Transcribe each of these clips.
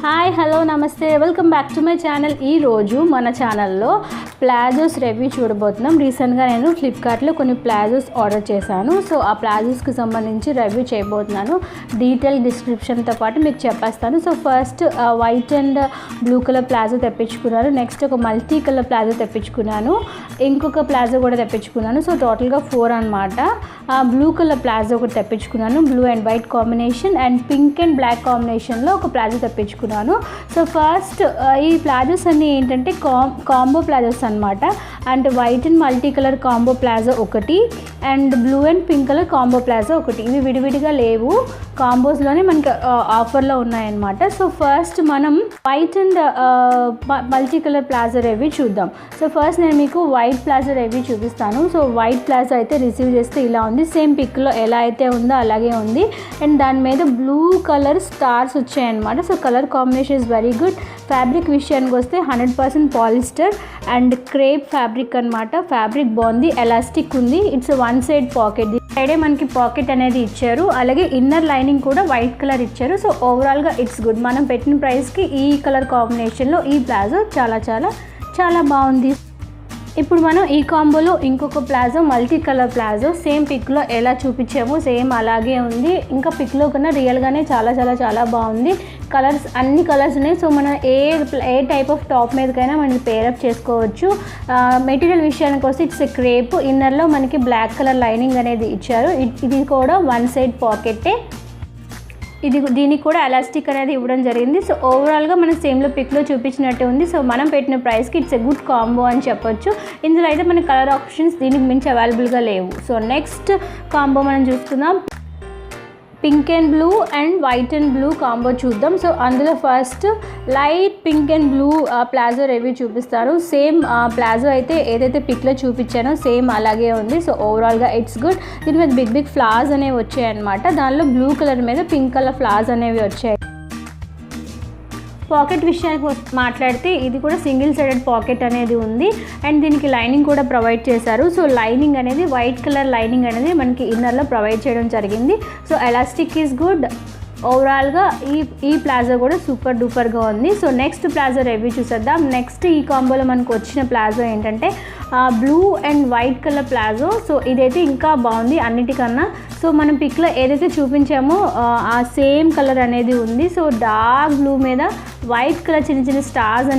Hi hello నమస్తే welcome back to my channel. ఈరోజు మన ఛానల్లో ప్లాజోస్ రివ్యూ చూడబోతున్నాం. రీసెంట్గా నేను ఫ్లిప్కార్ట్లో కొన్ని ప్లాజోస్ ఆర్డర్ చేశాను. సో ఆ ప్లాజోస్కి సంబంధించి రివ్యూ చేయబోతున్నాను. డీటెయిల్ డిస్క్రిప్షన్తో పాటు మీకు చెప్పేస్తాను. So first white and blue colour palazzo తెప్పించుకున్నాను. నెక్స్ట్ ఒక మల్టీ కలర్ ప్లాజో తెప్పించుకున్నాను. ఇంకొక ప్లాజో కూడా తెప్పించుకున్నాను. సో టోటల్గా 4 అనమాట. బ్లూ కలర్ ప్లాజో ఒకటి తెప్పించుకున్నాను. Blue and white combination and pink and black కాంబినేషన్లో ఒక ప్లాజో తెప్పించుకున్నాను. సో ఫస్ట్ ఈ ప్లాజోస్ అన్నీ ఏంటంటే కాంబో ప్లాజోస్ అనమాట. And white and multi colour combo palazzo ఒకటి and blue and pink colour combo palazzo ఒకటి. ఇవి విడివిడిగా లేవు, కాంబోస్లోనే మనకి ఆఫర్లో ఉన్నాయన్నమాట. సో ఫస్ట్ మనం white and multi colour palazzo review చూద్దాం. సో ఫస్ట్ నేను మీకు వైట్ ప్లాజో రివ్యూ చూపిస్తాను. సో వైట్ ప్లాజో అయితే రిసీవ్ చేస్తే ఇలా ఉంది. సేమ్ పిక్లో ఎలా అయితే ఉందో అలాగే ఉంది. అండ్ దాని మీద బ్లూ కలర్ స్టార్స్ వచ్చాయన్నమాట. So colour combination is very good. Fabric విషయానికి వస్తే 100% పాలిస్టర్ అండ్ క్రేప్ ఫ్యాబ్రిక్ అనమాట. ఫ్యాబ్రిక్ బాగుంది, ఎలాస్టిక్ ఉంది. It's one side pocket. సైడే మనకి పాకెట్ అనేది ఇచ్చారు. అలాగే ఇన్నర్ లైనింగ్ కూడా వైట్ కలర్ ఇచ్చారు. సో ఓవరాల్గా ఇట్స్ గుడ్. మనం పెట్టిన ప్రైస్కి ఈ కలర్ కాంబినేషన్లో ఈ ప్లాజో చాలా చాలా చాలా బాగుంది. ఇప్పుడు మనం ఈ కాంబోలో ఇంకొక palazzo multi colour palazzo same పిక్లో ఎలా చూపించామో సేమ్ అలాగే ఉంది. ఇంకా పిక్లో కన్నా రియల్గానే చాలా చాలా చాలా బాగుంది. కలర్స్ అన్ని కలర్స్ ఉన్నాయి. సో మనం ఏ టైప్ ఆఫ్ టాప్ మీదకైనా మనం పేరప్ చేసుకోవచ్చు. మెటీరియల్ విషయానికి వస్తే ఇట్స్ క్రేప్. ఇన్నర్లో మనకి బ్లాక్ కలర్ లైనింగ్ అనేది ఇచ్చారు. ఇది కూడా వన్ సైడ్ పాకెట్టే. దీనికి కూడా ఎలాస్టిక్ అనేది ఇవ్వడం జరిగింది. సో ఓవరాల్గా మనం సేమ్లో పిక్లో చూపించినట్టే ఉంది. సో మనం పెట్టిన ప్రైస్కి ఇట్స్ ఎ గుడ్ కాంబో అని చెప్పొచ్చు. ఇందులో అయితే మన కలర్ ఆప్షన్స్ దీనికి మించి అవైలబుల్గా లేవు. సో నెక్స్ట్ కాంబో మనం చూస్తున్నాం. Pink and blue and white and blue combo చూద్దాం. సో అందులో first light pink and blue palazzo review చూపిస్తారు. సేమ్ ప్లాజో అయితే ఏదైతే పిక్లో చూపించానో సేమ్ అలాగే ఉంది. సో ఓవరాల్గా ఇట్స్ గుడ్. దీని మీద బిగ్ బిగ్ ఫ్లవర్స్ అనేవి వచ్చాయన్నమాట. దానిలో బ్లూ కలర్ మీద పింక్ కలర్ ఫ్లవర్స్ అనేవి వచ్చాయి. పాకెట్ విషయానికి మాట్లాడితే ఇది కూడా సింగిల్ సైడెడ్ పాకెట్ అనేది ఉంది. అండ్ దీనికి లైనింగ్ కూడా ప్రొవైడ్ చేశారు. సో లైనింగ్ అనేది వైట్ కలర్ లైనింగ్ అనేది మనకి ఇన్నర్లో ప్రొవైడ్ చేయడం జరిగింది. So elastic is good. ఓవరాల్గా ఈ ప్లాజో కూడా సూపర్ డూపర్గా ఉంది. సో నెక్స్ట్ ప్లాజో రివ్యూ చూసేద్దాం. నెక్స్ట్ ఈ కాంబోలో మనకు వచ్చిన ప్లాజో ఏంటంటే blue and white colour palazzo. So ఇదైతే ఇంకా బాగుంది అన్నిటికన్నా. సో మనం పిక్లో ఏదైతే చూపించామో ఆ సేమ్ కలర్ అనేది ఉంది. సో డార్క్ బ్లూ మీద వైట్ కలర్ చిన్న చిన్న స్టార్స్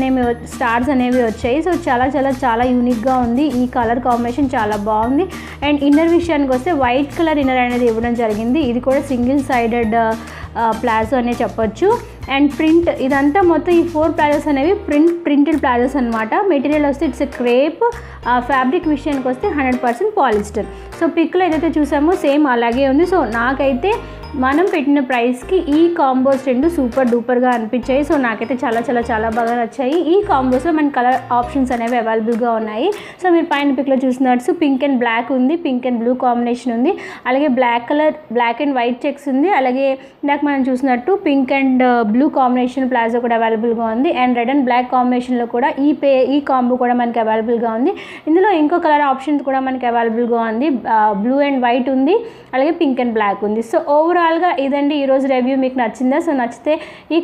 అనేవి వచ్చాయి. సో చాలా చాలా చాలా యూనిక్గా ఉంది. ఈ కలర్ కాంబినేషన్ చాలా బాగుంది. అండ్ ఇన్నర్ విషయానికి వస్తే వైట్ కలర్ ఇన్నర్ అనేది ఇవ్వడం జరిగింది. ఇది కూడా సింగిల్ సైడెడ్ ప్లాజో అనే చెప్పొచ్చు. అండ్ ప్రింట్ ఇదంతా మొత్తం ఈ 4 ప్లాజోస్ అనేవి ప్రింటెడ్ ప్లాజోస్ అనమాట. మెటీరియల్ వస్తే ఇట్స్ క్రేప్. ఫ్యాబ్రిక్ విషయానికి వస్తే 100% పాలిస్టర్. సో పిక్లో ఏదైతే చూసామో సేమ్ అలాగే ఉంది. సో నాకైతే మనం పెట్టిన ప్రైస్కి ఈ కాంబోస్ రెండు సూపర్ డూపర్గా అనిపించాయి. సో నాకైతే చాలా చాలా చాలా బాగా నచ్చాయి. ఈ కాంబోస్లో మన కలర్ ఆప్షన్స్ అనేవి అవైలబుల్గా ఉన్నాయి. సో మీరు పైన పిక్లో చూసినట్టు పింక్ అండ్ బ్లాక్ ఉంది, పింక్ అండ్ బ్లూ కాంబినేషన్ ఉంది. అలాగే బ్లాక్ అండ్ వైట్ చెక్స్ ఉంది. అలాగే ఇందాక మనం చూసినట్టు pink and blue combination palazzo కూడా అవైలబుల్గా ఉంది. అండ్ రెడ్ అండ్ బ్లాక్ కాంబినేషన్లో కూడా ఈ కాంబో కూడా మనకి అవైలబుల్గా ఉంది. ఇందులో ఇంకో కలర్ ఆప్షన్స్ కూడా మనకి అవైలబుల్గా ఉంది. బ్లూ అండ్ వైట్ ఉంది, అలాగే పింక్ అండ్ బ్లాక్ ఉంది. సో ఓవరాల్గా ఇదండి ఈరోజు రివ్యూ. మీకు నచ్చిందా? సో నచ్చితే ఈ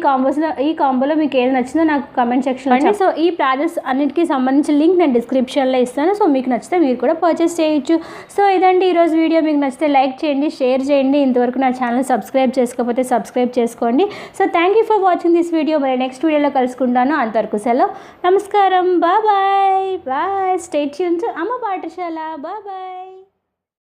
కాంబోలో మీకు ఏది నచ్చిందో నాకు కమెంట్ సెక్షన్లో చెప్పండి. సో ఈ ప్లాజోస్ అన్నిటికీ సంబంధించిన లింక్ నేను డిస్క్రిప్షన్లో ఇస్తాను. సో మీకు నచ్చితే మీరు కూడా పర్చేస్ చేయొచ్చు. సో ఇదండి ఈరోజు వీడియో. మీకు నచ్చితే లైక్ చేయండి, షేర్ చేయండి. ఇంతవరకు నా ఛానల్ సబ్స్క్రైబ్ చేసుకోకపోతే సబ్స్క్రైబ్ చేసుకోండి. So thank you for watching this video. మరి నెక్స్ట్ వీడియోలో కలుసుకుంటాను. అంతవరకు సెలవు. నమస్కారం. బాయ్. స్టే ట్యూన్ టు అమ్మ పాఠశాల. బాయ్.